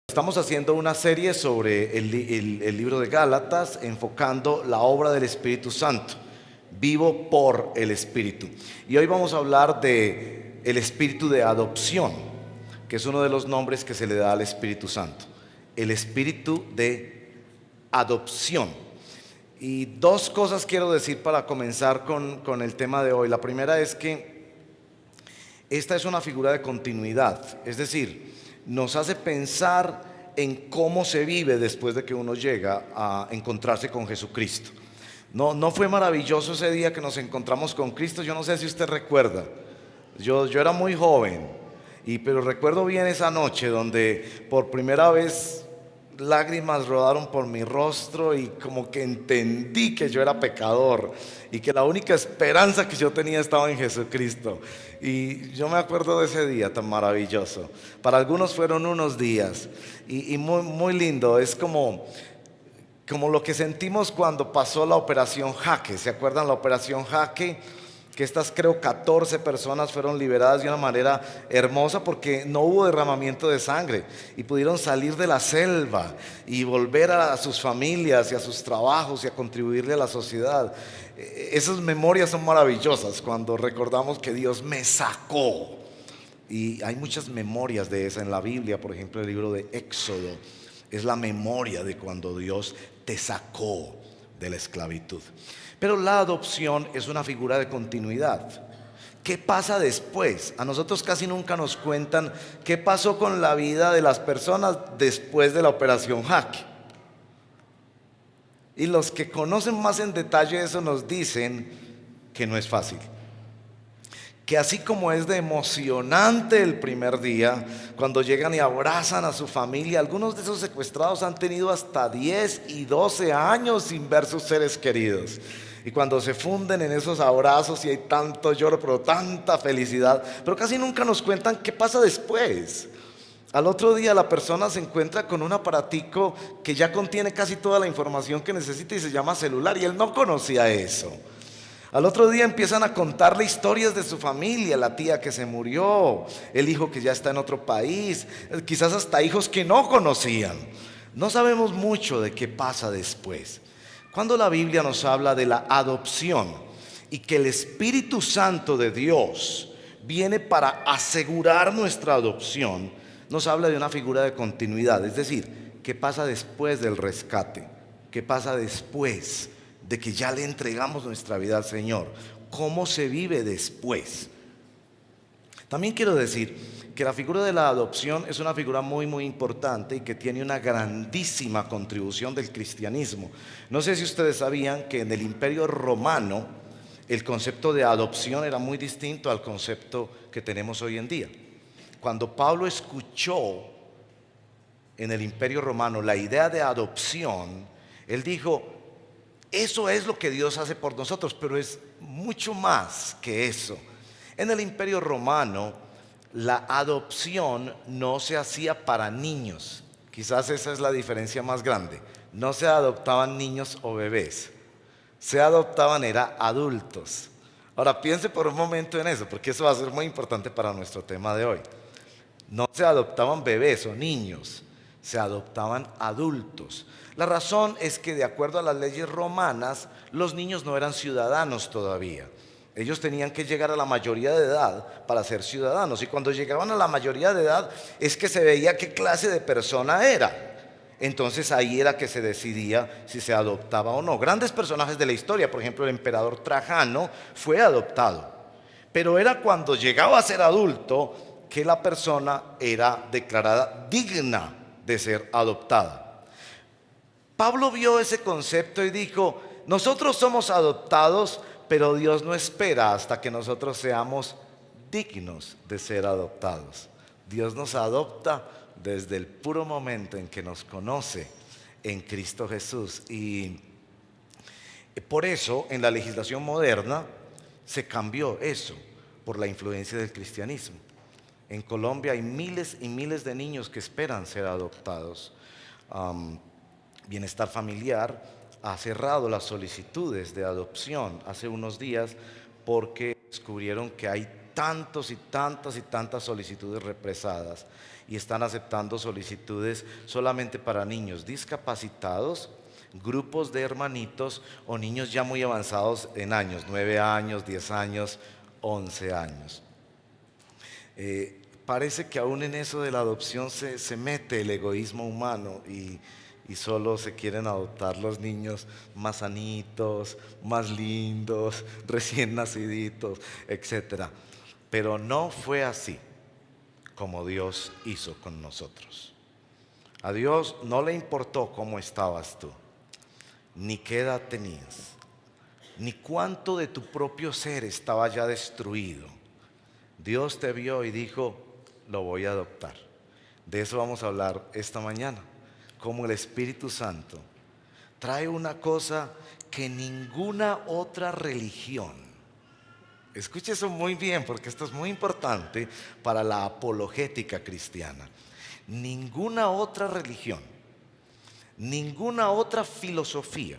Estamos haciendo una serie sobre el libro de Gálatas, enfocando la obra del Espíritu Santo, vivo por el Espíritu. Y hoy vamos a hablar de el Espíritu de adopción, que es uno de los nombres que se le da al Espíritu Santo. El Espíritu de adopción. Y dos cosas quiero decir para comenzar con el tema de hoy. La primera es que esta es una figura de continuidad, es decir, nos hace pensar en cómo se vive después de que uno llega a encontrarse con Jesucristo. No fue maravilloso ese día que nos encontramos con Cristo. Yo no sé si usted recuerda. Yo era muy joven, pero recuerdo bien esa noche donde por primera vez lágrimas rodaron por mi rostro y como que entendí que yo era pecador y que la única esperanza que yo tenía estaba en Jesucristo. Y yo me acuerdo de ese día tan maravilloso. Para algunos fueron unos días y muy, muy lindo. Es como lo que sentimos cuando pasó la operación Jaque. ¿Se acuerdan la operación Jaque? Que estas creo 14 personas fueron liberadas de una manera hermosa porque no hubo derramamiento de sangre y pudieron salir de la selva y volver a sus familias y a sus trabajos y a contribuirle a la sociedad. Esas memorias son maravillosas cuando recordamos que Dios me sacó. Y hay muchas memorias de esa en la Biblia. Por ejemplo, el libro de Éxodo es la memoria de cuando Dios te sacó de la esclavitud. Pero la adopción es una figura de continuidad. ¿Qué pasa después? A nosotros casi nunca nos cuentan qué pasó con la vida de las personas después de la operación Jaque. Y los que conocen más en detalle eso nos dicen que no es fácil. Que así como es de emocionante el primer día, cuando llegan y abrazan a su familia, algunos de esos secuestrados han tenido hasta 10 y 12 años sin ver sus seres queridos. Y cuando se funden en esos abrazos y hay tanto lloro, pero tanta felicidad, pero casi nunca nos cuentan qué pasa después. Al otro día la persona se encuentra con un aparatico que ya contiene casi toda la información que necesita y se llama celular, y él no conocía eso. Al otro día empiezan a contarle historias de su familia, la tía que se murió, el hijo que ya está en otro país, quizás hasta hijos que no conocían. No sabemos mucho de qué pasa después. Cuando la Biblia nos habla de la adopción y que el Espíritu Santo de Dios viene para asegurar nuestra adopción, nos habla de una figura de continuidad, es decir, ¿qué pasa después del rescate? ¿Qué pasa después de que ya le entregamos nuestra vida al Señor? ¿Cómo se vive después? También quiero decir que la figura de la adopción es una figura muy, muy importante y que tiene una grandísima contribución del cristianismo. No sé si ustedes sabían que en el Imperio Romano el concepto de adopción era muy distinto al concepto que tenemos hoy en día. Cuando Pablo escuchó en el Imperio Romano la idea de adopción, él dijo: eso es lo que Dios hace por nosotros, pero es mucho más que eso. En el Imperio Romano, la adopción no se hacía para niños. Quizás esa es la diferencia más grande. No se adoptaban niños o bebés. Se adoptaban adultos. Ahora piense por un momento en eso, porque eso va a ser muy importante para nuestro tema de hoy. No se adoptaban bebés o niños, se adoptaban adultos. La razón es que, de acuerdo a las leyes romanas, los niños no eran ciudadanos todavía. Ellos tenían que llegar a la mayoría de edad para ser ciudadanos. Y cuando llegaban a la mayoría de edad es que se veía qué clase de persona era. Entonces ahí era que se decidía si se adoptaba o no. Grandes personajes de la historia, por ejemplo el emperador Trajano, fue adoptado. Pero era cuando llegaba a ser adulto que la persona era declarada digna de ser adoptada. Pablo vio ese concepto y dijo: nosotros somos adoptados, pero Dios no espera hasta que nosotros seamos dignos de ser adoptados. Dios nos adopta desde el puro momento en que nos conoce en Cristo Jesús. Y por eso en la legislación moderna se cambió eso por la influencia del cristianismo. En Colombia hay miles y miles de niños que esperan ser adoptados. Bienestar Familiar ha cerrado las solicitudes de adopción hace unos días porque descubrieron que hay tantos y tantas y tantas solicitudes represadas y están aceptando solicitudes solamente para niños discapacitados, grupos de hermanitos o niños ya muy avanzados en años, 9 años, 10 años, 11 años. Parece que aún en eso de la adopción se mete el egoísmo humano y solo se quieren adoptar los niños más sanitos, más lindos, recién naciditos, etc. Pero no fue así como Dios hizo con nosotros. A Dios no le importó cómo estabas tú, ni qué edad tenías, ni cuánto de tu propio ser estaba ya destruido. Dios te vio y dijo: lo voy a adoptar. De eso vamos a hablar esta mañana. Cómo el Espíritu Santo trae una cosa que ninguna otra religión, escuche eso muy bien porque esto es muy importante para la apologética cristiana, ninguna otra religión, ninguna otra filosofía,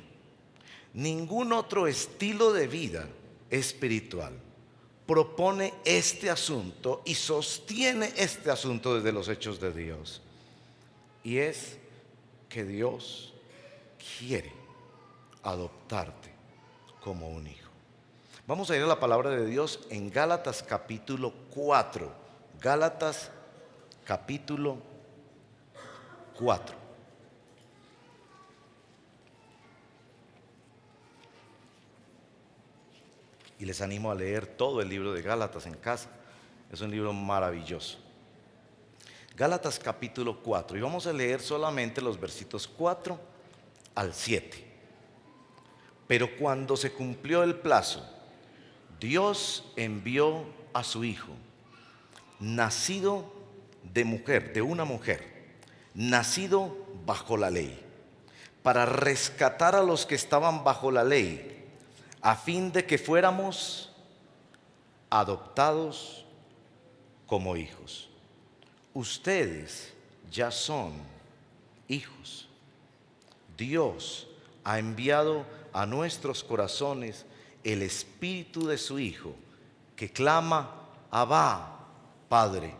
ningún otro estilo de vida espiritual propone este asunto y sostiene este asunto desde los hechos de Dios. Y es que Dios quiere adoptarte como un hijo. Vamos a ir a la palabra de Dios en Gálatas capítulo 4. Gálatas capítulo 4. Y les animo a leer todo el libro de Gálatas en casa. Es un libro maravilloso. Gálatas capítulo 4. Y vamos a leer solamente los versículos 4 al 7. Pero cuando se cumplió el plazo, Dios envió a su Hijo, nacido de mujer, de una mujer, nacido bajo la ley, para rescatar a los que estaban bajo la ley, a fin de que fuéramos adoptados como hijos. Ustedes ya son hijos. Dios ha enviado a nuestros corazones el Espíritu de su Hijo, que clama: Abba, Padre.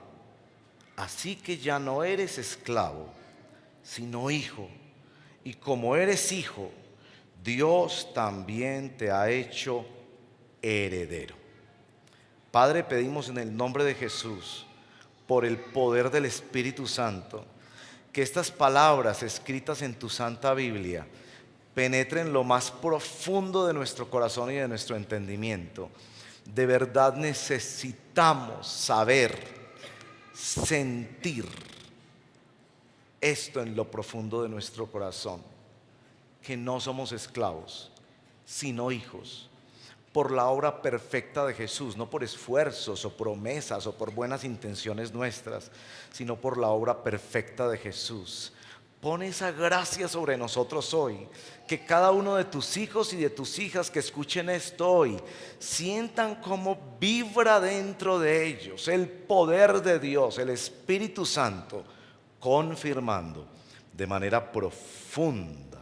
Así que ya no eres esclavo, sino hijo. Y como eres hijo, Dios también te ha hecho heredero. Padre, pedimos en el nombre de Jesús, por el poder del Espíritu Santo, que estas palabras escritas en tu Santa Biblia penetren lo más profundo de nuestro corazón y de nuestro entendimiento. De verdad necesitamos saber, sentir esto en lo profundo de nuestro corazón, que no somos esclavos, sino hijos, por la obra perfecta de Jesús, no por esfuerzos o promesas o por buenas intenciones nuestras, sino por la obra perfecta de Jesús. Pon esa gracia sobre nosotros hoy, que cada uno de tus hijos y de tus hijas que escuchen esto hoy sientan cómo vibra dentro de ellos el poder de Dios, el Espíritu Santo, confirmando de manera profunda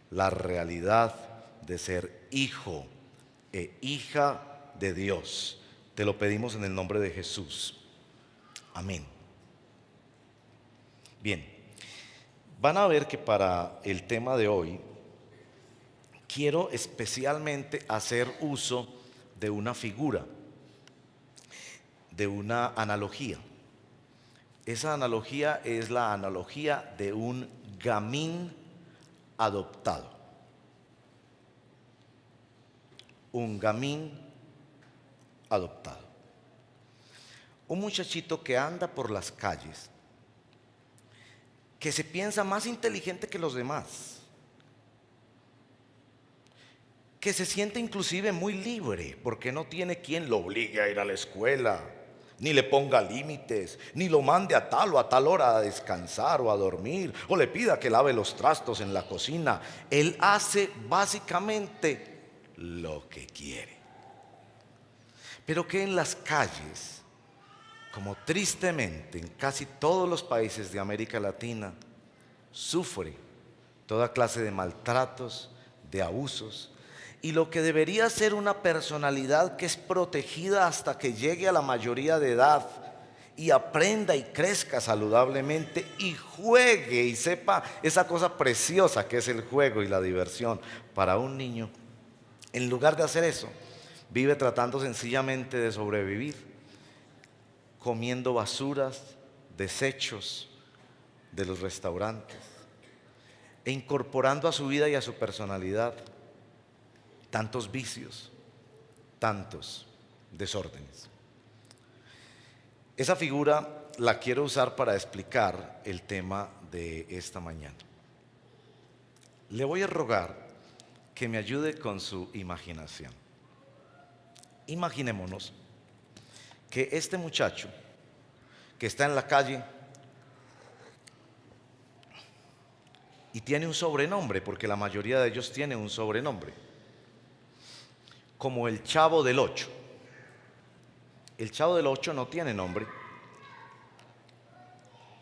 la realidad de ser hijo e hija de Dios. Te lo pedimos en el nombre de Jesús. Amén. Bien, van a ver que para el tema de hoy quiero especialmente hacer uso de una figura, de una analogía. Esa analogía es la analogía de un gamín adoptado. Un gamín adoptado. Un muchachito que anda por las calles, que se piensa más inteligente que los demás, que se siente inclusive muy libre porque no tiene quien lo obligue a ir a la escuela, ni le ponga límites, ni lo mande a tal o a tal hora a descansar o a dormir, o le pida que lave los trastos en la cocina. Él hace básicamente lo que quiere. Pero que en las calles, como tristemente en casi todos los países de América Latina, sufre toda clase de maltratos, de abusos, Y lo que debería ser una personalidad que es protegida hasta que llegue a la mayoría de edad y aprenda y crezca saludablemente y juegue y sepa esa cosa preciosa que es el juego y la diversión para un niño, en lugar de hacer eso, vive tratando sencillamente de sobrevivir, comiendo basuras, desechos de los restaurantes e incorporando a su vida y a su personalidad tantos vicios, tantos desórdenes. Esa figura la quiero usar para explicar el tema de esta mañana. Le voy a rogar que me ayude con su imaginación. Imaginémonos que este muchacho que está en la calle y tiene un sobrenombre, porque la mayoría de ellos tienen un sobrenombre, como el Chavo del Ocho. El Chavo del Ocho no tiene nombre.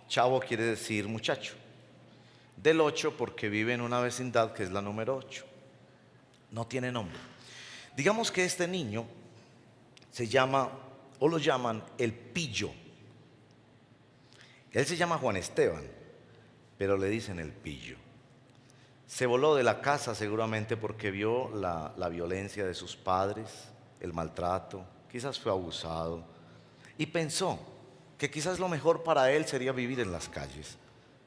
Chavo quiere decir muchacho. Del Ocho porque vive en una vecindad que es la número 8. No tiene nombre. Digamos que este niño se llama, o lo llaman, el Pillo. Él se llama Juan Esteban, pero le dicen el Pillo. Se voló de la casa seguramente porque vio la violencia de sus padres, el maltrato, quizás fue abusado y pensó que quizás lo mejor para él sería vivir en las calles,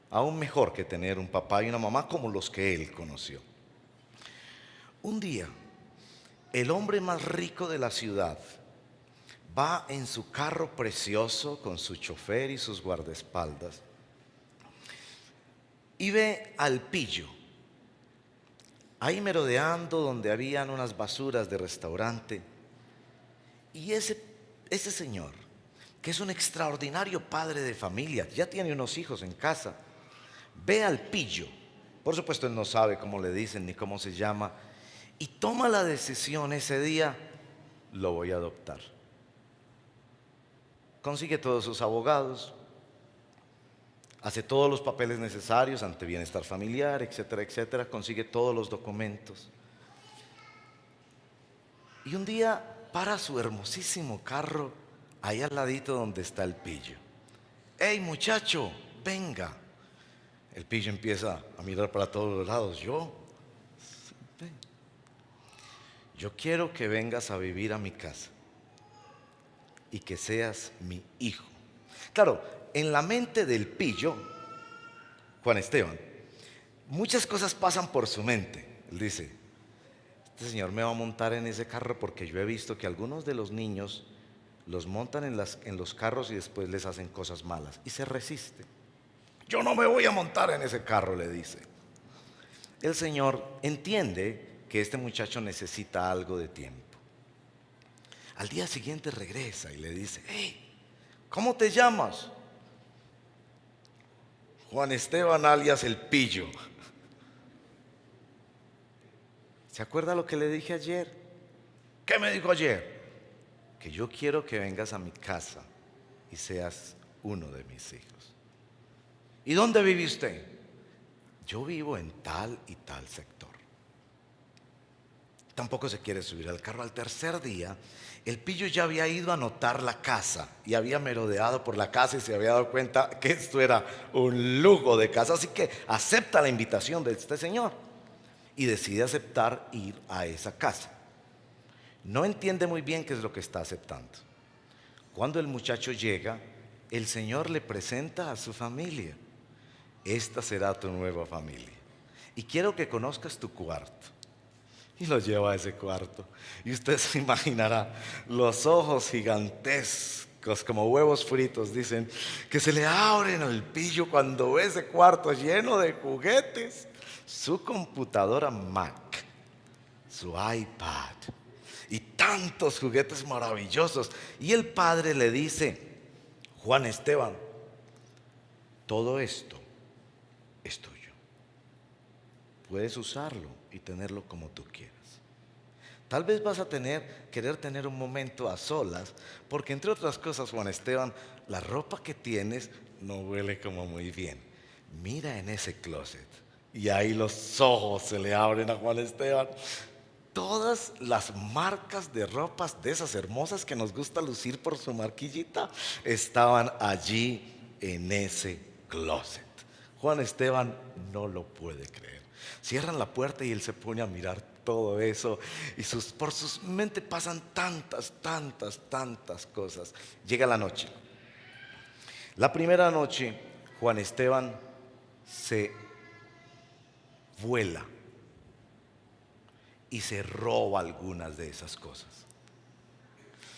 aún mejor que tener un papá y una mamá como los que él conoció. Un día, el hombre más rico de la ciudad va en su carro precioso con su chofer y sus guardaespaldas y ve al Pillo ahí merodeando donde habían unas basuras de restaurante. Y ese señor, que es un extraordinario padre de familia, ya tiene unos hijos en casa, ve al Pillo. Por supuesto, él no sabe cómo le dicen ni cómo se llama, y toma la decisión ese día: lo voy a adoptar. Consigue todos sus abogados, hace todos los papeles necesarios ante bienestar familiar, etcétera, etcétera, consigue todos los documentos. Y un día para su hermosísimo carro ahí al ladito donde está el Pillo. ¡Hey, muchacho, venga! El Pillo empieza a mirar para todos los lados. Yo quiero que vengas a vivir a mi casa y que seas mi hijo. Claro, en la mente del Pillo, Juan Esteban, muchas cosas pasan por su mente. Él dice: este señor me va a montar en ese carro porque yo he visto que algunos de los niños los montan en los carros y después les hacen cosas malas y se resiste. Yo no me voy a montar en ese carro, le dice. El señor entiende que este muchacho necesita algo de tiempo. Al día siguiente regresa y le dice: hey, ¿cómo te llamas? Juan Esteban alias el Pillo. ¿Se acuerda lo que le dije ayer? ¿Qué me dijo ayer? Que yo quiero que vengas a mi casa y seas uno de mis hijos. ¿Y dónde vive usted? Yo vivo en tal y tal sector. Tampoco se quiere subir al carro. Al tercer día, el Pillo ya había ido a anotar la casa y había merodeado por la casa y se había dado cuenta que esto era un lujo de casa. Así que acepta la invitación de este señor y decide aceptar ir a esa casa. No entiende muy bien qué es lo que está aceptando. Cuando el muchacho llega, el señor le presenta a su familia. Esta será tu nueva familia y quiero que conozcas tu cuarto. Y lo lleva a ese cuarto. Y usted se imaginará los ojos gigantescos como huevos fritos, dicen, que se le abren al Pillo cuando ve ese cuarto lleno de juguetes. Su computadora Mac, su iPad y tantos juguetes maravillosos. Y el padre le dice: Juan Esteban, todo esto es tuyo. Puedes usarlo y tenerlo como tú quieras. Tal vez vas a querer tener un momento a solas, porque entre otras cosas, Juan Esteban, la ropa que tienes no huele como muy bien. Mira en ese closet. Y ahí los ojos se le abren a Juan Esteban. todas las marcas de ropas de esas hermosas que nos gusta lucir por su marquillita estaban allí en ese closet. Juan Esteban no lo puede creer. Cierran la puerta y él se pone a mirar todo eso y por sus mente pasan tantas cosas. Llega la noche. La primera noche, Juan Esteban se vuela y se roba algunas de esas cosas.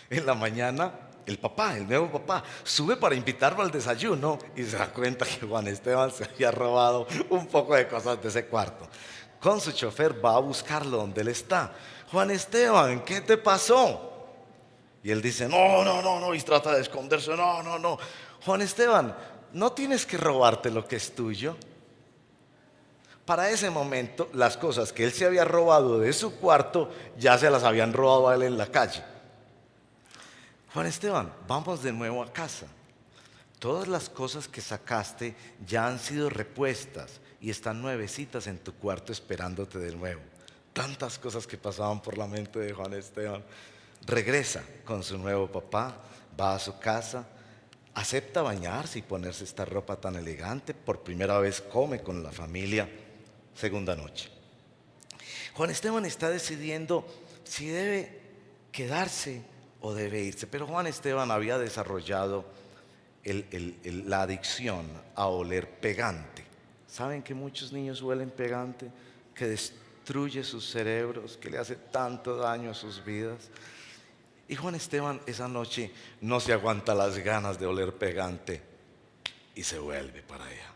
En la mañana, el nuevo papá, sube para invitarlo al desayuno y se da cuenta que Juan Esteban se había robado un poco de cosas de ese cuarto. Con su chofer va a buscarlo donde él está. Juan Esteban, ¿qué te pasó? Y él dice, no, y trata de esconderse, no. Juan Esteban, no tienes que robarte lo que es tuyo. Para ese momento, las cosas que él se había robado de su cuarto ya se las habían robado a él en la calle. Juan Esteban, vamos de nuevo a casa. Todas las cosas que sacaste ya han sido repuestas y están nuevecitas en tu cuarto esperándote de nuevo. Tantas cosas que pasaban por la mente de Juan Esteban. Regresa con su nuevo papá, va a su casa, acepta bañarse y ponerse esta ropa tan elegante. Por primera vez come con la familia. Segunda noche. Juan Esteban está decidiendo si debe quedarse o debe irse. Pero Juan Esteban había desarrollado la adicción a oler pegante. ¿Saben que muchos niños huelen pegante? Que destruye sus cerebros, que le hace tanto daño a sus vidas. Y Juan Esteban esa noche no se aguanta las ganas de oler pegante y se vuelve para allá.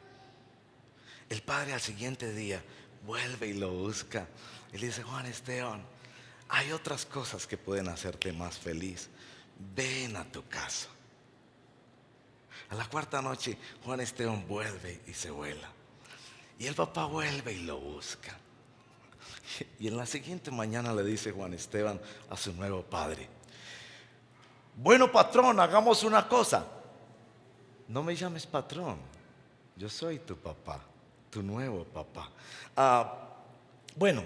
El padre al siguiente día vuelve y lo busca y le dice, Juan Esteban, hay otras cosas que pueden hacerte más feliz. Ven a tu casa. A la cuarta noche, Juan Esteban vuelve y se vuela. Y el papá vuelve y lo busca. Y en la siguiente mañana le dice Juan Esteban a su nuevo padre, bueno, patrón, hagamos una cosa. No me llames patrón, yo soy tu papá, tu nuevo papá. Bueno,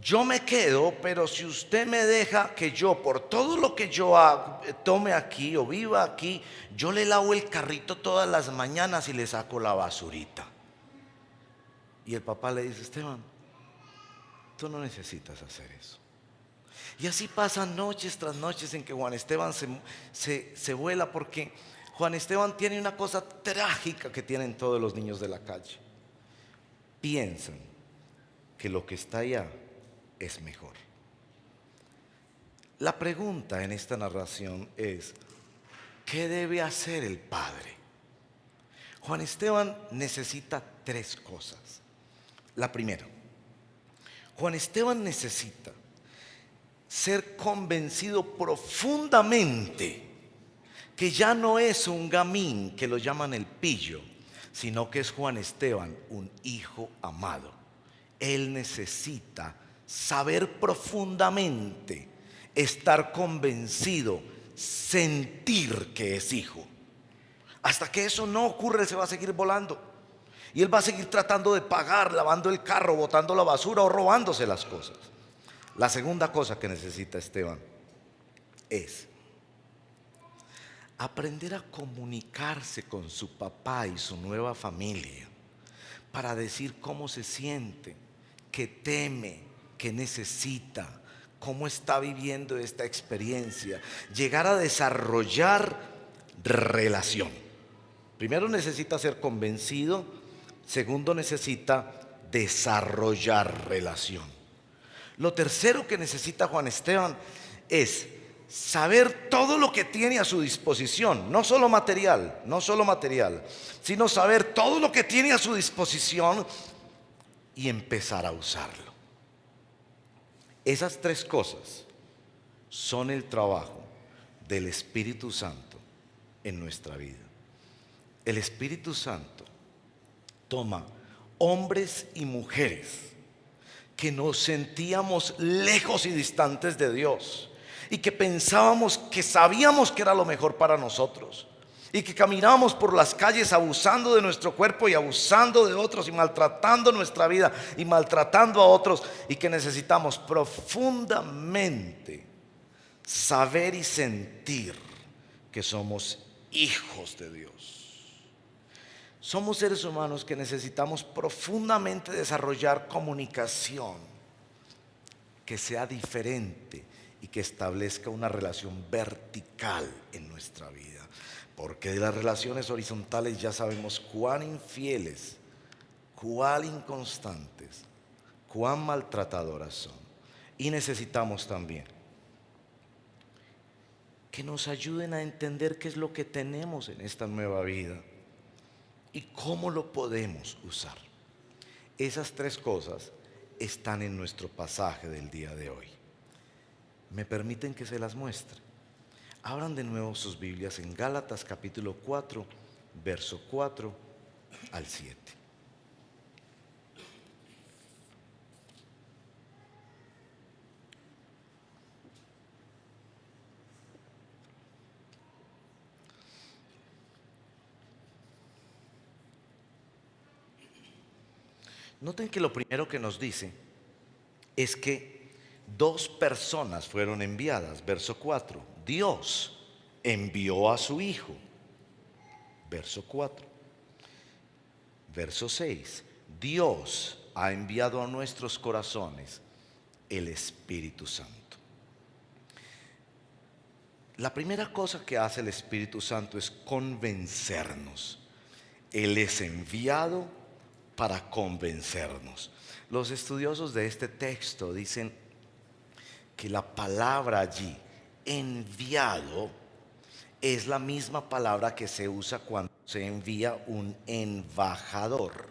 yo me quedo, pero si usted me deja que yo, por todo lo que yo hago, tome aquí o viva aquí, yo le lavo el carrito todas las mañanas y le saco la basurita. Y el papá le dice, Esteban, tú no necesitas hacer eso. Y así pasan noches tras noches en que Juan Esteban se vuela, porque Juan Esteban tiene una cosa trágica que tienen todos los niños de la calle. Piensan que lo que está allá es mejor. La pregunta en esta narración es, ¿qué debe hacer el padre? Juan Esteban necesita tres cosas. La primera, Juan Esteban necesita ser convencido profundamente que ya no es un gamín que lo llaman el pillo, sino que es Juan Esteban, un hijo amado. Él necesita saber profundamente, estar convencido, sentir que es hijo. Hasta que eso no ocurre, él se va a seguir volando. Y él va a seguir tratando de pagar, lavando el carro, botando la basura o robándose las cosas. La segunda cosa que necesita Esteban es aprender a comunicarse con su papá y su nueva familia para decir cómo se siente, qué teme, qué necesita, cómo está viviendo esta experiencia. Llegar a desarrollar relación. Primero necesita ser convencido, segundo necesita desarrollar relación. Lo tercero que necesita Juan Esteban es saber todo lo que tiene a su disposición, no solo material, sino saber todo lo que tiene a su disposición y empezar a usarlo. Esas tres cosas son el trabajo del Espíritu Santo en nuestra vida. El Espíritu Santo toma hombres y mujeres que nos sentíamos lejos y distantes de Dios y que pensábamos que sabíamos que era lo mejor para nosotros, y que caminamos por las calles abusando de nuestro cuerpo y abusando de otros y maltratando nuestra vida y maltratando a otros, y que necesitamos profundamente saber y sentir que somos hijos de Dios. Somos seres humanos que necesitamos profundamente desarrollar comunicación que sea diferente y que establezca una relación vertical en nuestra vida. Porque de las relaciones horizontales ya sabemos cuán infieles, cuán inconstantes, cuán maltratadoras son. Y necesitamos también que nos ayuden a entender qué es lo que tenemos en esta nueva vida y cómo lo podemos usar. Esas tres cosas están en nuestro pasaje del día de hoy. ¿Me permiten que se las muestre? Abran de nuevo sus Biblias en Gálatas capítulo 4, verso 4 al 7. Noten que lo primero que nos dice es que dos personas fueron enviadas. Verso 4, Dios envió a su Hijo. Verso 4. Verso 6, Dios ha enviado a nuestros corazones el Espíritu Santo. La primera cosa que hace el Espíritu Santo es convencernos. Él es enviado para convencernos. Los estudiosos de este texto dicen que la palabra allí, enviado, es la misma palabra que se usa cuando se envía un embajador.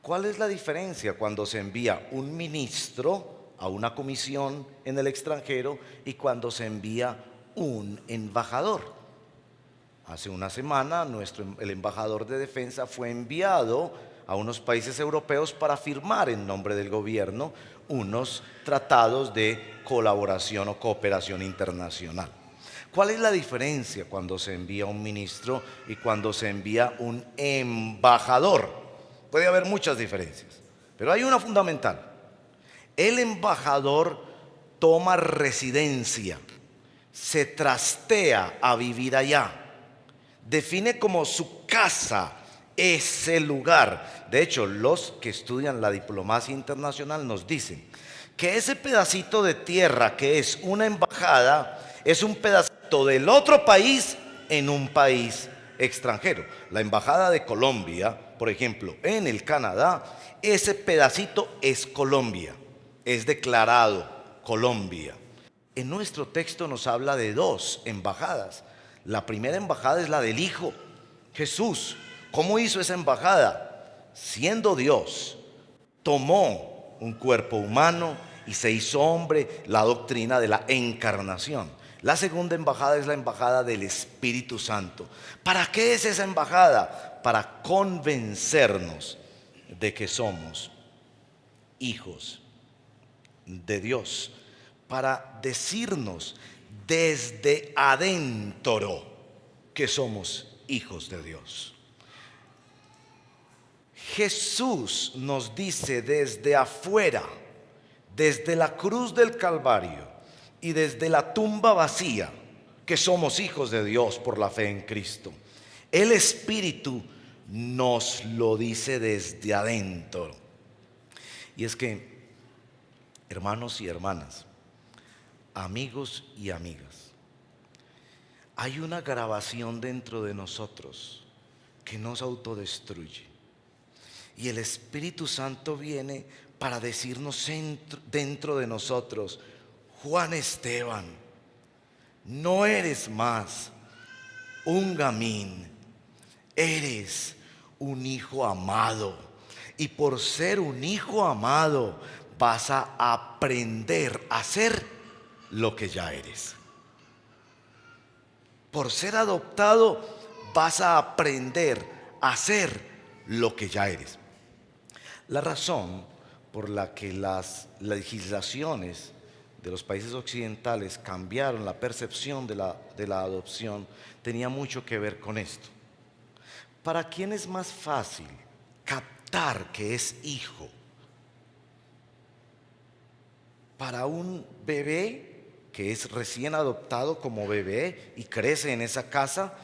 ¿Cuál es la diferencia cuando se envía un ministro a una comisión en el extranjero y cuando se envía un embajador? Hace una semana el embajador de defensa fue enviado a unos países europeos para firmar en nombre del gobierno unos tratados de colaboración o cooperación internacional. ¿Cuál es la diferencia cuando se envía un ministro y cuando se envía un embajador? Puede haber muchas diferencias, pero hay una fundamental. El embajador toma residencia, se trastea a vivir allá, define como su casa ese lugar. De hecho, los que estudian la diplomacia internacional nos dicen que ese pedacito de tierra que es una embajada es un pedacito del otro país en un país extranjero. La embajada de Colombia, por ejemplo, en el Canadá, ese pedacito es Colombia, es declarado Colombia. En nuestro texto nos habla de dos embajadas. La primera embajada es la del Hijo, Jesús. ¿Cómo hizo esa embajada? Siendo Dios, tomó un cuerpo humano y se hizo hombre, la doctrina de la encarnación. La segunda embajada es la embajada del Espíritu Santo. ¿Para qué es esa embajada? Para convencernos de que somos hijos de Dios, para decirnos desde adentro que somos hijos de Dios. Jesús nos dice desde afuera, desde la cruz del Calvario y desde la tumba vacía, que somos hijos de Dios por la fe en Cristo. El Espíritu nos lo dice desde adentro. Y es que, hermanos y hermanas, amigos y amigas, hay una grabación dentro de nosotros que nos autodestruye. Y el Espíritu Santo viene para decirnos dentro de nosotros: Juan Esteban, no eres más un gamín, eres un hijo amado. Y por ser un hijo amado vas a aprender a ser lo que ya eres. Por ser adoptado vas a aprender a ser lo que ya eres. La razón por la que las legislaciones de los países occidentales cambiaron la percepción de la adopción, tenía mucho que ver con esto. ¿Para quién es más fácil captar que es hijo? ¿Para un bebé que es recién adoptado como bebé y crece en esa casa?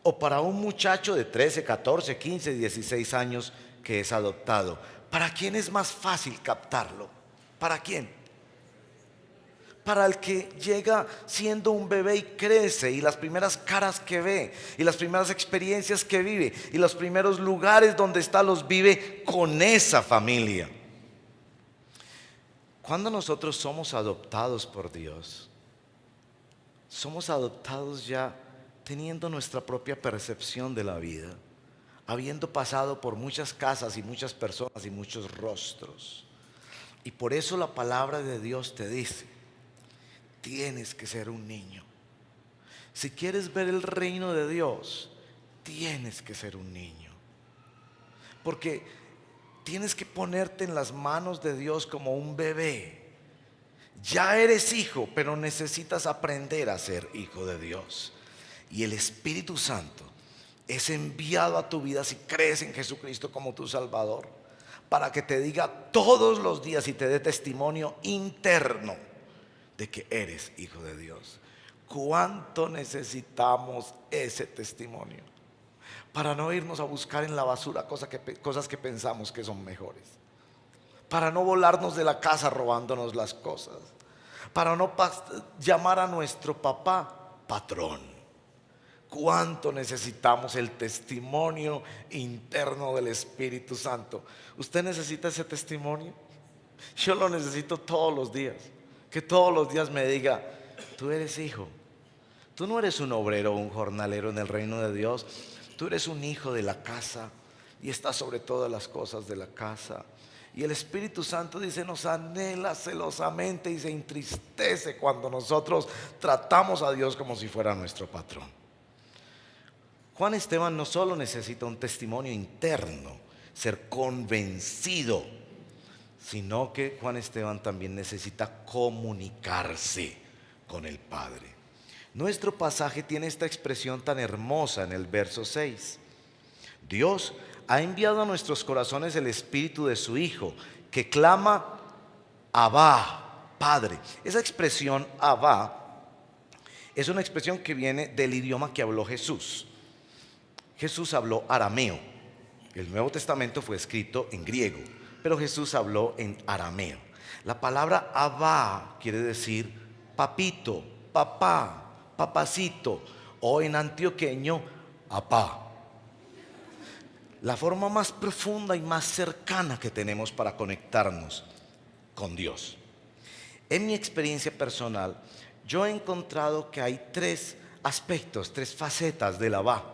¿O para un muchacho de 13, 14, 15, 16 años que es adoptado? ¿Para quién es más fácil captarlo? ¿Para quién? Para el que llega siendo un bebé y crece, y las primeras caras que ve, y las primeras experiencias que vive, y los primeros lugares donde está los vive con esa familia. Cuando nosotros somos adoptados por Dios, somos adoptados ya teniendo nuestra propia percepción de la vida, habiendo pasado por muchas casas y muchas personas y muchos rostros. Y por eso la palabra de Dios te dice: tienes que ser un niño. Si quieres ver el reino de Dios, tienes que ser un niño. Porque tienes que ponerte en las manos de Dios como un bebé. Ya eres hijo, pero necesitas aprender a ser hijo de Dios. Y el Espíritu Santo es enviado a tu vida si crees en Jesucristo como tu Salvador, para que te diga todos los días y te dé testimonio interno de que eres hijo de Dios. ¿Cuánto necesitamos ese testimonio? Para no irnos a buscar en la basura cosas que pensamos que son mejores. Para no volarnos de la casa robándonos las cosas. Para no llamar a nuestro papá patrón. ¿Cuánto necesitamos el testimonio interno del Espíritu Santo? ¿Usted necesita ese testimonio? Yo lo necesito todos los días. Que todos los días me diga: tú eres hijo. Tú no eres un obrero o un jornalero en el reino de Dios. Tú eres un hijo de la casa y estás sobre todas las cosas de la casa. Y el Espíritu Santo dice: nos anhela celosamente y se entristece cuando nosotros tratamos a Dios como si fuera nuestro patrón. Juan Esteban no solo necesita un testimonio interno, ser convencido, sino que Juan Esteban también necesita comunicarse con el Padre. Nuestro pasaje tiene esta expresión tan hermosa en el verso 6. Dios ha enviado a nuestros corazones el Espíritu de su Hijo, que clama: Abba, Padre. Esa expresión Abba es una expresión que viene del idioma que habló Jesús. Jesús habló arameo. El Nuevo Testamento fue escrito en griego, pero Jesús habló en arameo. La palabra Abba quiere decir papito, papá, papacito, o en antioqueño, apá. La forma más profunda y más cercana que tenemos para conectarnos con Dios. En mi experiencia personal, yo he encontrado que hay tres aspectos, tres facetas del Abba,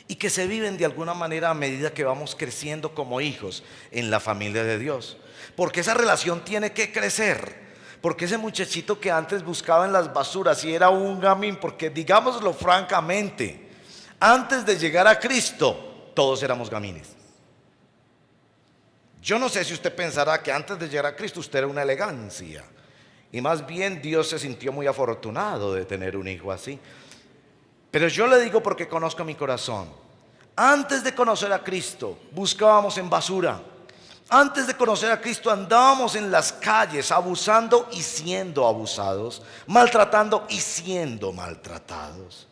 y que se viven de alguna manera a medida que vamos creciendo como hijos en la familia de Dios. Porque esa relación tiene que crecer. Porque ese muchachito que antes buscaba en las basuras y era un gamín, porque digámoslo francamente, antes de llegar a Cristo, todos éramos gamines. Yo no sé si usted pensará que antes de llegar a Cristo usted era una elegancia. Y más bien Dios se sintió muy afortunado de tener un hijo así. Pero yo le digo porque conozco mi corazón. Antes de conocer a Cristo, buscábamos en basura. Antes de conocer a Cristo, andábamos en las calles abusando y siendo abusados, maltratando y siendo maltratados.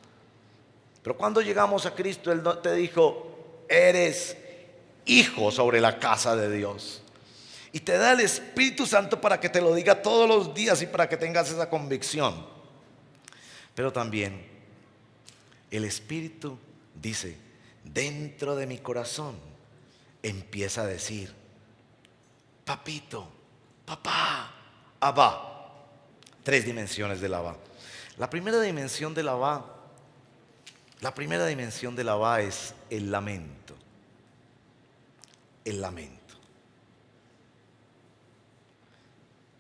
Pero cuando llegamos a Cristo, Él te dijo: eres hijo sobre la casa de Dios. Y te da el Espíritu Santo para que te lo diga todos los días y para que tengas esa convicción. Pero también el Espíritu dice: dentro de mi corazón empieza a decir: papito, papá, Abba. Tres dimensiones del Abba. La primera dimensión del Abba es el lamento. El lamento.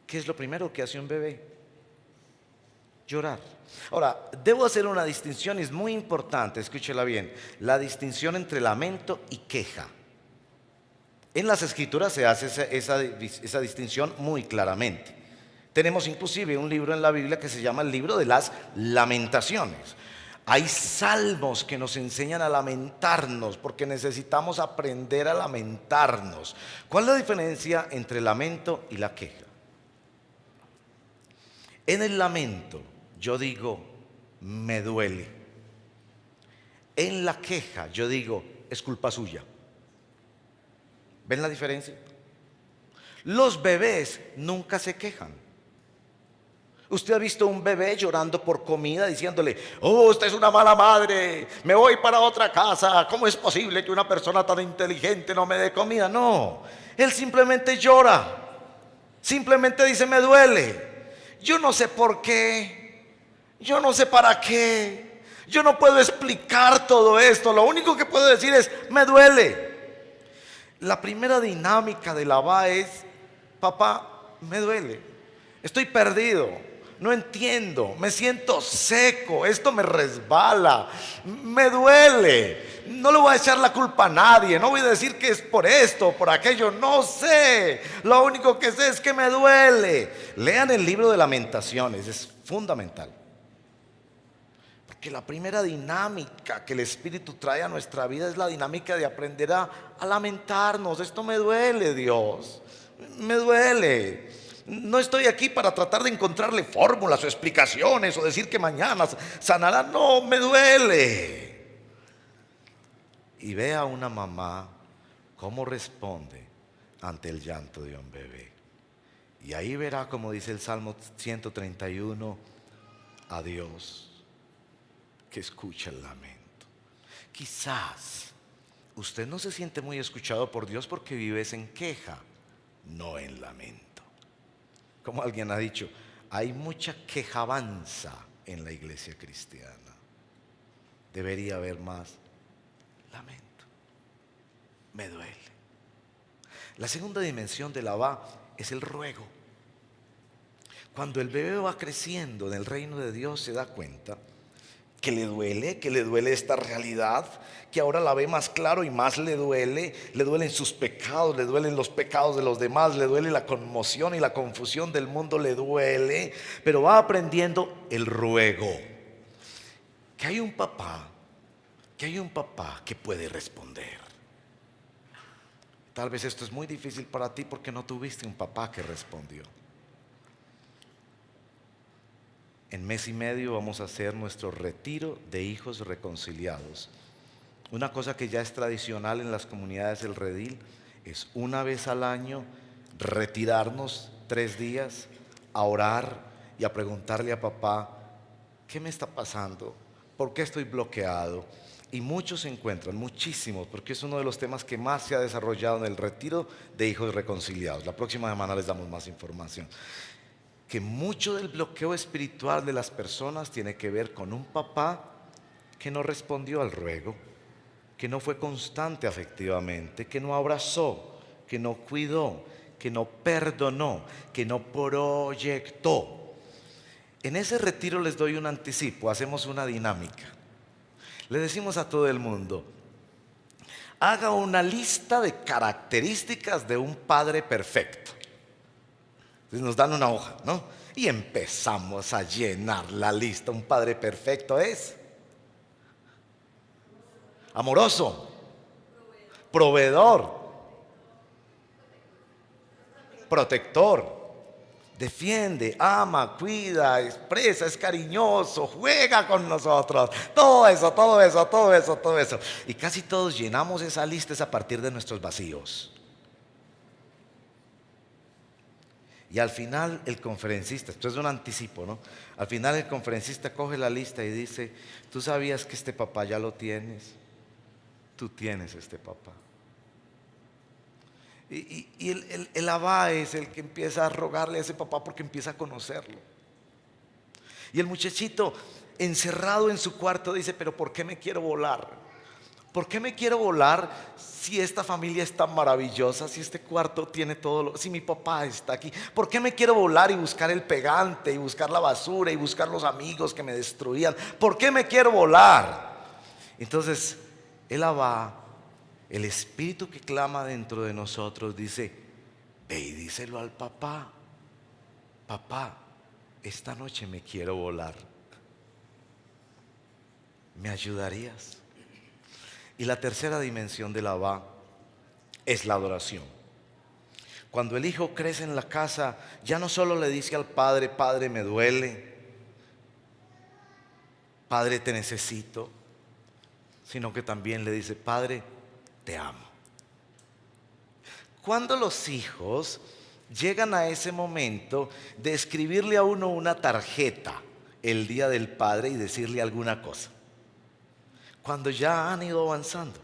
¿Qué es lo primero que hace un bebé? Llorar. Ahora, debo hacer una distinción, es muy importante, escúchela bien, la distinción entre lamento y queja. En las Escrituras se hace esa distinción muy claramente. Tenemos inclusive un libro en la Biblia que se llama el libro de las Lamentaciones. Hay salmos que nos enseñan a lamentarnos porque necesitamos aprender a lamentarnos. ¿Cuál es la diferencia entre el lamento y la queja? En el lamento yo digo, me duele. En la queja yo digo, es culpa suya. ¿Ven la diferencia? Los bebés nunca se quejan. Usted ha visto un bebé llorando por comida diciéndole, oh, usted es una mala madre, me voy para otra casa, ¿cómo es posible que una persona tan inteligente no me dé comida? No, él simplemente llora, simplemente dice, me duele. Yo no sé por qué, yo no sé para qué, yo no puedo explicar todo esto, lo único que puedo decir es, me duele. La primera dinámica de la va es, papá, me duele, estoy perdido. No entiendo, me siento seco, esto me resbala, me duele. No le voy a echar la culpa a nadie, no voy a decir que es por esto, por aquello, no sé. Lo único que sé es que me duele. Lean el libro de Lamentaciones, es fundamental. Porque la primera dinámica que el Espíritu trae a nuestra vida es la dinámica de aprender a lamentarnos. Esto me duele, Dios, me duele. No estoy aquí para tratar de encontrarle fórmulas o explicaciones o decir que mañana sanará. No, me duele. Y ve a una mamá cómo responde ante el llanto de un bebé. Y ahí verá, como dice el Salmo 131, a Dios que escucha el lamento. Quizás usted no se siente muy escuchado por Dios porque vives en queja, no en lamento. Como alguien ha dicho, hay mucha quejabanza en la iglesia cristiana. Debería haber más lamento. Me duele. La segunda dimensión de la va es el ruego. Cuando el bebé va creciendo en el reino de Dios se da cuenta que le duele esta realidad, que ahora la ve más claro y más le duelen sus pecados, le duelen los pecados de los demás, le duele la conmoción y la confusión del mundo, le duele, pero va aprendiendo el ruego. Que hay un papá que puede responder. Tal vez esto es muy difícil para ti porque no tuviste un papá que respondió. En mes y medio vamos a hacer nuestro retiro de hijos reconciliados. Una cosa que ya es tradicional en las comunidades del Redil es una vez al año retirarnos 3 días a orar y a preguntarle a papá, ¿qué me está pasando? ¿Por qué estoy bloqueado? Y muchos se encuentran, muchísimos, porque es uno de los temas que más se ha desarrollado en el retiro de hijos reconciliados. La próxima semana les damos más información. Que mucho del bloqueo espiritual de las personas tiene que ver con un papá que no respondió al ruego, que no fue constante afectivamente, que no abrazó, que no cuidó, que no perdonó, que no proyectó. En ese retiro les doy un anticipo, hacemos una dinámica. Le decimos a todo el mundo, haga una lista de características de un padre perfecto. Entonces nos dan una hoja, ¿no? Y empezamos a llenar la lista. Un padre perfecto es amoroso, proveedor, protector, defiende, ama, cuida, expresa, es cariñoso, juega con nosotros. Todo eso, todo eso, todo eso, todo eso. Y casi todos llenamos esa lista a partir de nuestros vacíos. Y al final el conferencista, esto es un anticipo, ¿no? Al final el conferencista coge la lista y dice, ¿tú sabías que este papá ya lo tienes? Tú tienes este papá. Y el abá es el que empieza a rogarle a ese papá porque empieza a conocerlo. Y el muchachito encerrado en su cuarto dice, pero ¿por qué me quiero volar? ¿Por qué me quiero volar si esta familia es tan maravillosa? Si este cuarto tiene todo, si mi papá está aquí. ¿Por qué me quiero volar y buscar el pegante y buscar la basura y buscar los amigos que me destruían? ¿Por qué me quiero volar? Entonces el abá, el espíritu que clama dentro de nosotros dice, ve y díselo al papá. papá, esta noche me quiero volar, ¿me ayudarías? Y la tercera dimensión del Abba es la adoración. Cuando el hijo crece en la casa, ya no solo le dice al padre, padre me duele, padre te necesito, sino que también le dice, padre te amo. Cuando los hijos llegan a ese momento de escribirle a uno una tarjeta el día del padre y decirle alguna cosa, cuando ya han ido avanzando,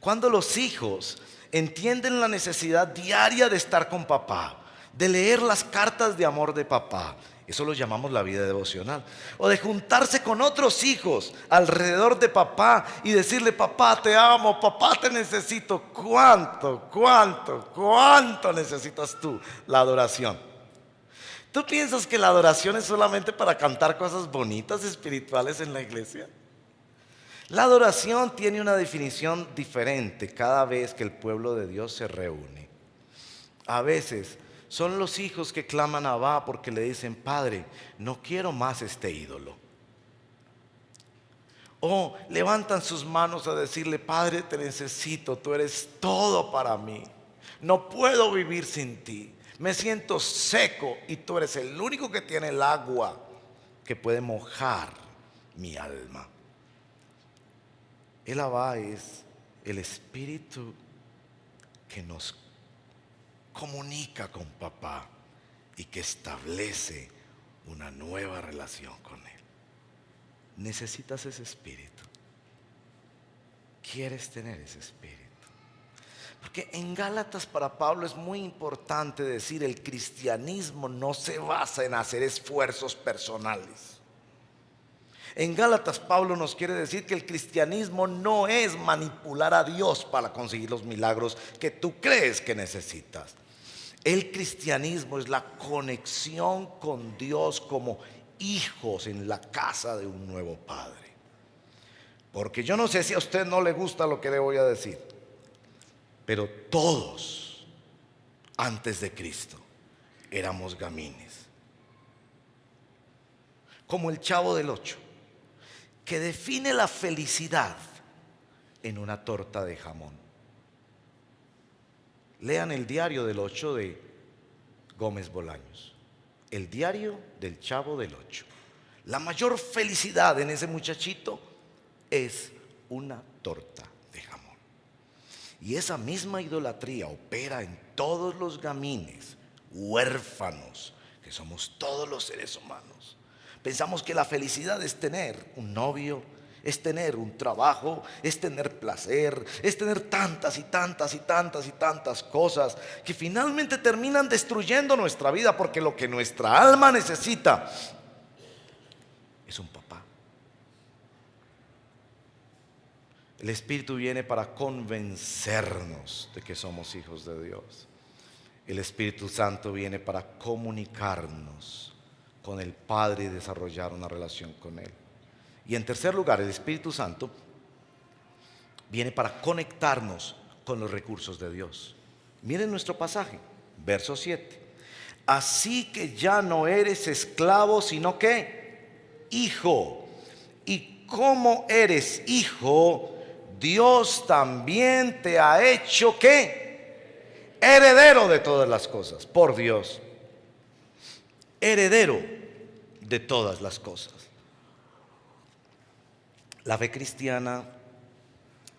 cuando los hijos entienden la necesidad diaria de estar con papá, de leer las cartas de amor de papá, eso lo llamamos la vida devocional, o de juntarse con otros hijos alrededor de papá y decirle, papá te amo, papá te necesito. ¿Cuánto necesitas tú? La adoración. ¿Tú piensas que la adoración es solamente para cantar cosas bonitas espirituales en la iglesia? La adoración tiene una definición diferente cada vez que el pueblo de Dios se reúne. A veces son los hijos que claman a Abba porque le dicen, padre, no quiero más este ídolo. O levantan sus manos a decirle, padre te necesito, tú eres todo para mí, no puedo vivir sin ti, me siento seco y tú eres el único que tiene el agua que puede mojar mi alma. El Abba es el espíritu que nos comunica con papá y que establece una nueva relación con él. Necesitas ese espíritu. ¿Quieres tener ese espíritu? Porque en Gálatas para Pablo es muy importante decir, el cristianismo no se basa en hacer esfuerzos personales. En Gálatas Pablo nos quiere decir que el cristianismo no es manipular a Dios para conseguir los milagros que tú crees que necesitas. El cristianismo es la conexión con Dios como hijos en la casa de un nuevo Padre. Porque yo no sé si a usted no le gusta lo que le voy a decir, pero todos antes de Cristo éramos gamines. Como el Chavo del Ocho, que define la felicidad en una torta de jamón. Lean el diario del Ocho de Gómez Bolaños, el diario del Chavo del Ocho. La mayor felicidad en ese muchachito es una torta de jamón. Y esa misma idolatría opera en todos los gamines, huérfanos, que somos todos los seres humanos. Pensamos que la felicidad es tener un novio, es tener un trabajo, es tener placer, es tener tantas cosas que finalmente terminan destruyendo nuestra vida, porque lo que nuestra alma necesita es un papá. El Espíritu viene para convencernos de que somos hijos de Dios. El Espíritu Santo viene para comunicarnos con el Padre y desarrollar una relación con Él. Y en tercer lugar, el Espíritu Santo viene para conectarnos con los recursos de Dios. Miren nuestro pasaje, verso 7. Así que ya no eres esclavo, sino que hijo. Y como eres hijo, Dios también te ha hecho ¿qué? Heredero de todas las cosas, por Dios. Heredero de todas las cosas. La fe cristiana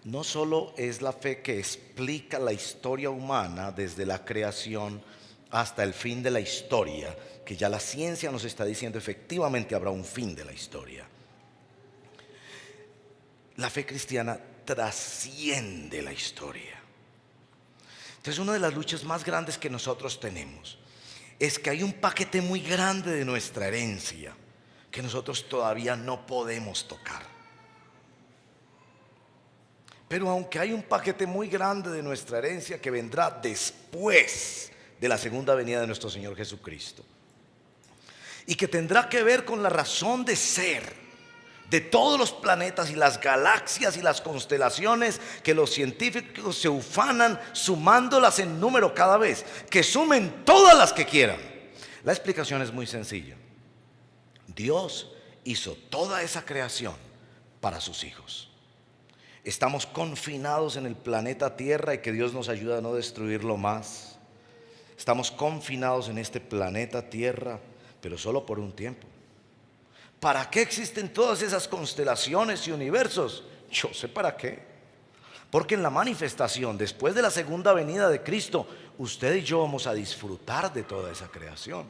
no solo es la fe que explica la historia humana desde la creación hasta el fin de la historia, que ya la ciencia nos está diciendo efectivamente habrá un fin de la historia. La fe cristiana trasciende la historia. Entonces, una de las luchas más grandes que nosotros tenemos es que hay un paquete muy grande de nuestra herencia que nosotros todavía no podemos tocar. Pero aunque hay un paquete muy grande de nuestra herencia que vendrá después de la segunda venida de nuestro Señor Jesucristo, y que tendrá que ver con la razón de ser de todos los planetas y las galaxias y las constelaciones, que los científicos se ufanan sumándolas en número cada vez, que sumen todas las que quieran, La explicación es muy sencilla. Dios hizo toda esa creación para sus hijos. Estamos confinados en el planeta Tierra y que Dios nos ayude a no destruirlo más. Estamos confinados en este planeta Tierra, pero solo por un tiempo. ¿Para qué existen todas esas constelaciones y universos? Yo sé para qué. Porque en la manifestación, después de la segunda venida de Cristo, usted y yo vamos a disfrutar de toda esa creación.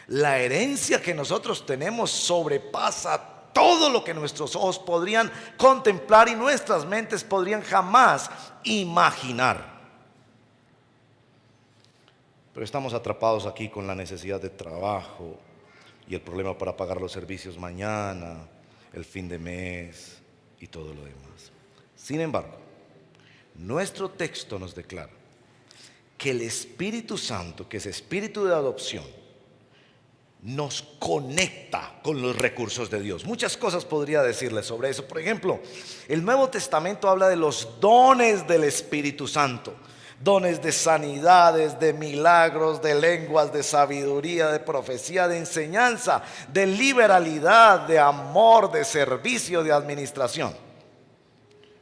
La herencia que nosotros tenemos sobrepasa todo lo que nuestros ojos podrían contemplar y nuestras mentes podrían jamás imaginar. Pero estamos atrapados aquí con la necesidad de trabajo y el problema para pagar los servicios mañana, el fin de mes y todo lo demás. Sin embargo, nuestro texto nos declara que el Espíritu Santo, que es espíritu de adopción, nos conecta con los recursos de Dios. Muchas cosas podría decirles sobre eso. Por ejemplo, el Nuevo Testamento habla de los dones del Espíritu Santo. Dones de sanidades, de milagros, de lenguas, de sabiduría, de profecía, de enseñanza, de liberalidad, de amor, de servicio, de administración.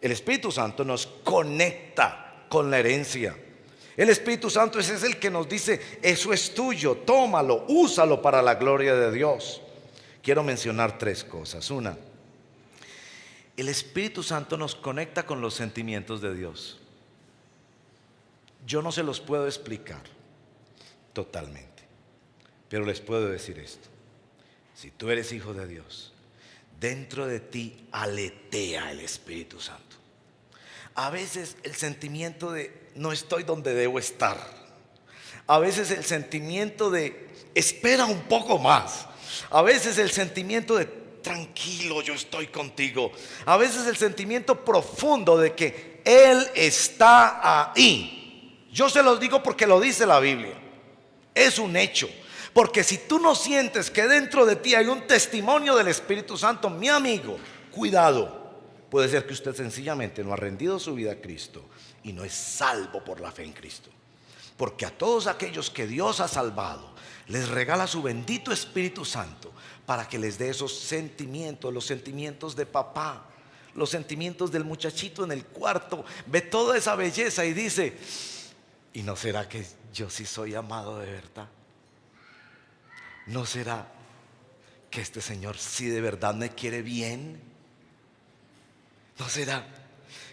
El Espíritu Santo nos conecta con la herencia. El Espíritu Santo es el que nos dice: eso es tuyo, tómalo, úsalo para la gloria de Dios. Quiero mencionar tres cosas. Una, el Espíritu Santo nos conecta con los sentimientos de Dios. Yo no se los puedo explicar totalmente, pero les puedo decir esto: si tú eres hijo de Dios, dentro de ti aletea el Espíritu Santo. A veces el sentimiento de no estoy donde debo estar. A veces el sentimiento de espera un poco más. A veces el sentimiento de tranquilo, yo estoy contigo. A veces el sentimiento profundo de que Él está ahí. Yo se los digo porque lo dice la Biblia. Es un hecho. Porque si tú no sientes que dentro de ti hay un testimonio del Espíritu Santo, mi amigo, cuidado. Puede ser que usted sencillamente no ha rendido su vida a Cristo y no es salvo por la fe en Cristo. Porque a todos aquellos que Dios ha salvado, les regala su bendito Espíritu Santo para que les dé esos sentimientos, los sentimientos de papá, los sentimientos del muchachito en el cuarto. Ve toda esa belleza y dice: ¿y no será que yo sí soy amado de verdad? ¿No será que este Señor sí de verdad me quiere bien? ¿No será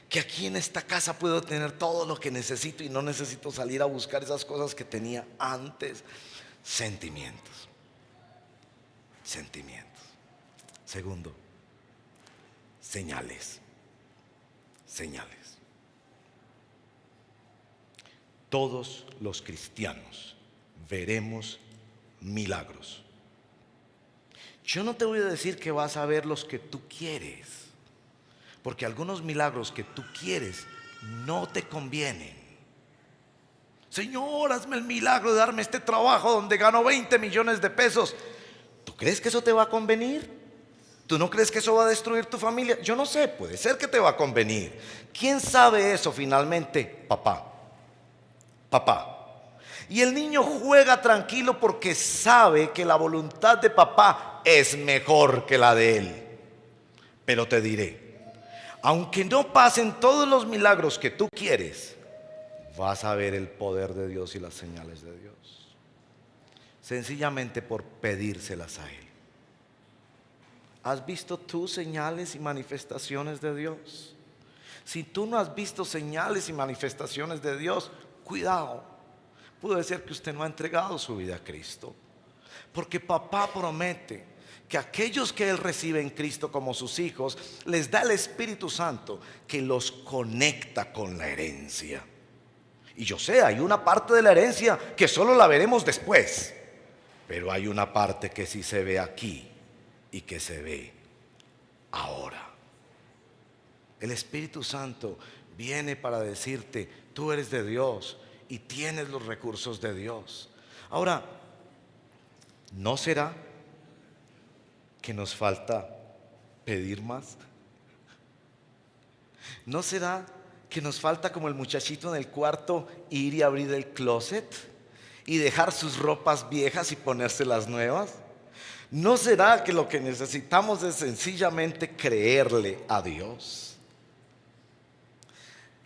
que aquí en esta casa puedo tener todo lo que necesito y no necesito salir a buscar esas cosas que tenía antes? Sentimientos. Sentimientos. Segundo, señales. Señales. Todos los cristianos veremos milagros. Yo no te voy a decir que vas a ver los que tú quieres, porque algunos milagros que tú quieres no te convienen. Señor, hazme el milagro de darme este trabajo donde gano 20 millones de pesos. ¿Tú crees que eso te va a convenir? ¿Tú no crees que eso va a destruir tu familia? Yo no sé, puede ser que te va a convenir. ¿Quién sabe eso finalmente? Papá. Papá. Y el niño juega tranquilo porque sabe que la voluntad de papá es mejor que la de él. Pero te diré, aunque no pasen todos los milagros que tú quieres, vas a ver el poder de Dios y las señales de Dios. Sencillamente por pedírselas a Él. ¿Has visto tú señales y manifestaciones de Dios? Si tú no has visto señales y manifestaciones de Dios, cuidado. Puede ser que usted no ha entregado su vida a Cristo. Porque papá promete que aquellos que Él recibe en Cristo como sus hijos, les da el Espíritu Santo que los conecta con la herencia. Y yo sé, hay una parte de la herencia que solo la veremos después, pero hay una parte que sí se ve aquí y que se ve ahora. El Espíritu Santo viene para decirte: tú eres de Dios y tienes los recursos de Dios. Ahora, ¿no será que nos falta pedir más? ¿No será que nos falta, como el muchachito en el cuarto, ir y abrir el closet y dejar sus ropas viejas y ponerse las nuevas? ¿No será que lo que necesitamos es sencillamente creerle a Dios?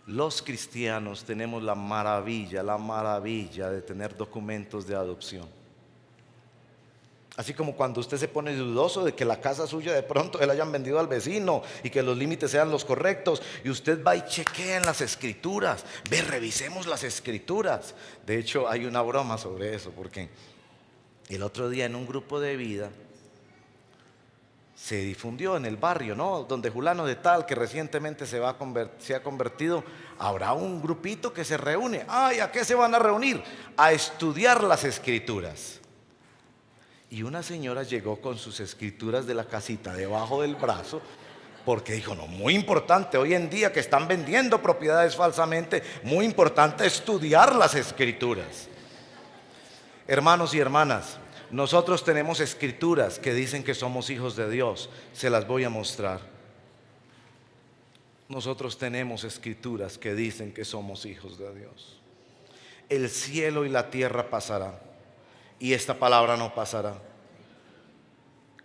Los cristianos tenemos la maravilla de tener documentos de adopción. Así como cuando usted se pone dudoso de que la casa suya de pronto la hayan vendido al vecino y que los límites sean los correctos, y usted va y chequea en las escrituras. Ve, revisemos las escrituras. De hecho, hay una broma sobre eso, porque el otro día en un grupo de vida se difundió en el barrio, ¿no? Donde fulano de tal, que recientemente se ha convertido, habrá un grupito que se reúne. Ay, ¿a qué se van a reunir? A estudiar las escrituras. Y una señora llegó con sus escrituras de la casita debajo del brazo, porque dijo, no, muy importante hoy en día que están vendiendo propiedades falsamente, muy importante estudiar las escrituras. Hermanos y hermanas, nosotros tenemos escrituras que dicen que somos hijos de Dios. Se las voy a mostrar. Nosotros tenemos escrituras que dicen que somos hijos de Dios. El cielo y la tierra pasarán, y esta palabra no pasará.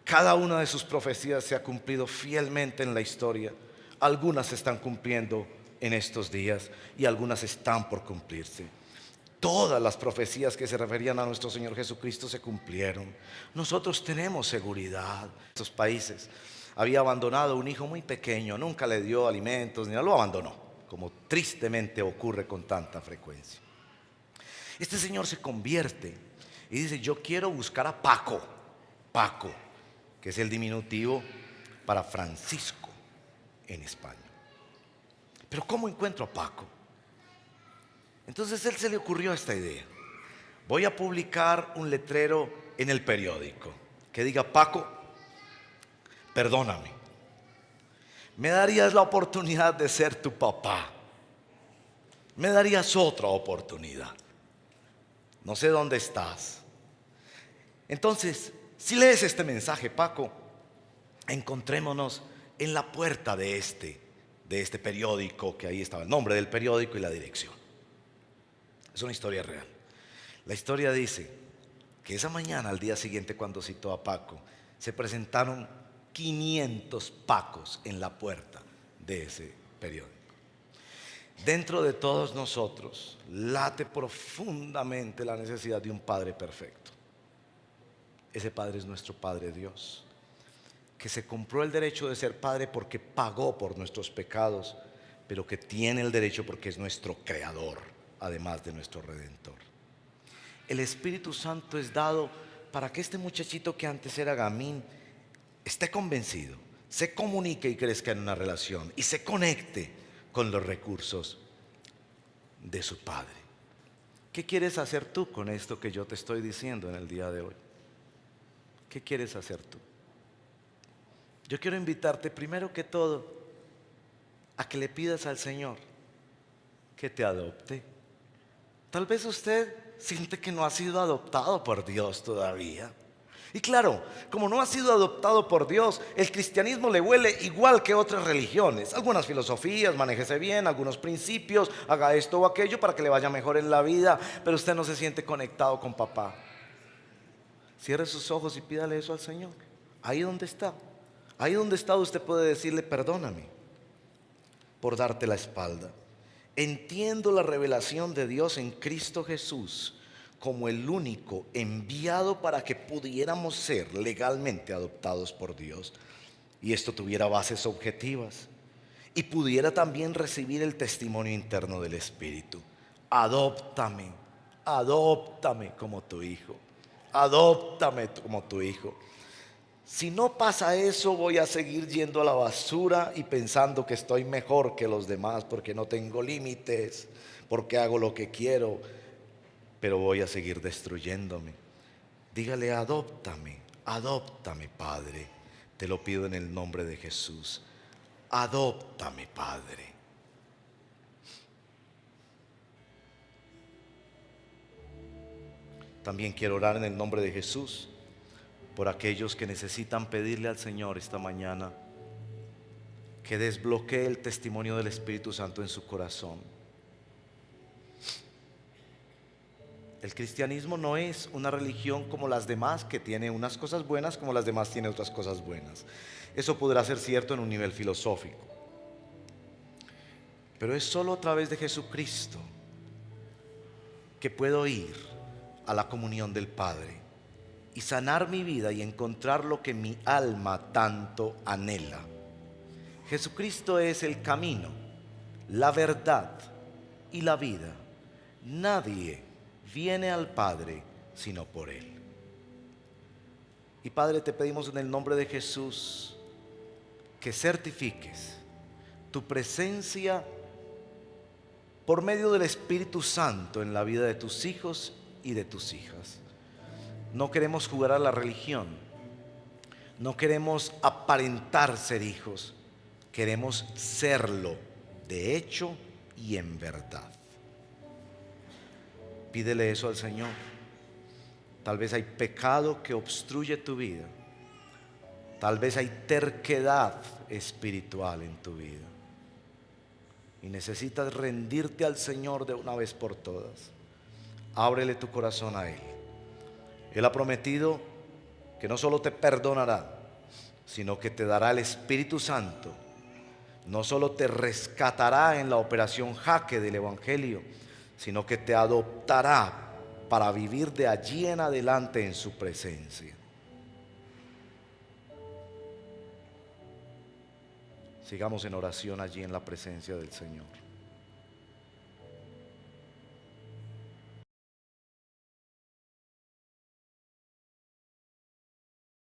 Cada una de sus profecías se ha cumplido fielmente en la historia. Algunas se están cumpliendo en estos días y algunas están por cumplirse. Todas las profecías que se referían a nuestro Señor Jesucristo se cumplieron. Nosotros tenemos seguridad. Estos países había abandonado un hijo muy pequeño, nunca le dio alimentos, ni nada, lo abandonó, como tristemente ocurre con tanta frecuencia. Este señor se convierte y dice, yo quiero buscar a Paco, que es el diminutivo para Francisco en España. Pero ¿cómo encuentro a Paco? Entonces él se le ocurrió esta idea. Voy a publicar un letrero en el periódico que diga, Paco, perdóname, ¿me darías la oportunidad de ser tu papá? ¿Me darías otra oportunidad? No sé dónde estás. Entonces, si lees este mensaje, Paco, encontrémonos en la puerta de este periódico, que ahí estaba el nombre del periódico y la dirección. Es una historia real. La historia dice que esa mañana, al día siguiente, cuando citó a Paco, se presentaron 500 Pacos en la puerta de ese periódico. Dentro de todos nosotros late profundamente la necesidad de un Padre perfecto. Ese Padre es nuestro Padre Dios, que se compró el derecho de ser Padre porque pagó por nuestros pecados, pero que tiene el derecho porque es nuestro Creador, además de nuestro Redentor. El Espíritu Santo es dado para que este muchachito que antes era gamín esté convencido, se comunique y crezca en una relación y se conecte con los recursos de su Padre. ¿Qué quieres hacer tú con esto que yo te estoy diciendo en el día de hoy? ¿Qué quieres hacer tú? Yo quiero invitarte primero que todo a que le pidas al Señor que te adopte. Tal vez usted siente que no ha sido adoptado por Dios todavía. Y claro, como no ha sido adoptado por Dios, el cristianismo le huele igual que otras religiones. Algunas filosofías, manéjese bien, algunos principios, haga esto o aquello para que le vaya mejor en la vida, pero usted no se siente conectado con papá. Cierre sus ojos y pídale eso al Señor. Ahí donde está usted puede decirle, perdóname por darte la espalda. Entiendo la revelación de Dios en Cristo Jesús como el único enviado para que pudiéramos ser legalmente adoptados por Dios y esto tuviera bases objetivas y pudiera también recibir el testimonio interno del Espíritu. Adóptame como tu hijo. Adóptame como tu hijo. Si no pasa eso, voy a seguir yendo a la basura y pensando que estoy mejor que los demás porque no tengo límites, porque hago lo que quiero, pero voy a seguir destruyéndome. Dígale, adóptame, Padre. Te lo pido en el nombre de Jesús. Adóptame, Padre. También quiero orar en el nombre de Jesús por aquellos que necesitan pedirle al Señor esta mañana que desbloquee el testimonio del Espíritu Santo en su corazón. el cristianismo no es una religión como las demás, que tiene unas cosas buenas como las demás tiene otras cosas buenas. Eso podrá ser cierto en un nivel filosófico, pero es solo a través de Jesucristo que puedo ir a la comunión del Padre y sanar mi vida y encontrar lo que mi alma tanto anhela. Jesucristo es el camino, la verdad y la vida. Nadie viene al Padre sino por Él. Y Padre, te pedimos en el nombre de Jesús que certifiques tu presencia por medio del Espíritu Santo en la vida de tus hijos y de tus hijas. No queremos jugar a la religión, no queremos aparentar ser hijos, queremos serlo de hecho y en verdad. Pídele eso al Señor. Tal vez hay pecado que obstruye tu vida, tal vez hay terquedad espiritual en tu vida y necesitas rendirte al Señor de una vez por todas. Ábrele tu corazón a Él. Él ha prometido que no solo te perdonará, sino que te dará el Espíritu Santo. No solo te rescatará en la operación Jaque del Evangelio, sino que te adoptará para vivir de allí en adelante en su presencia. Sigamos en oración allí en la presencia del Señor.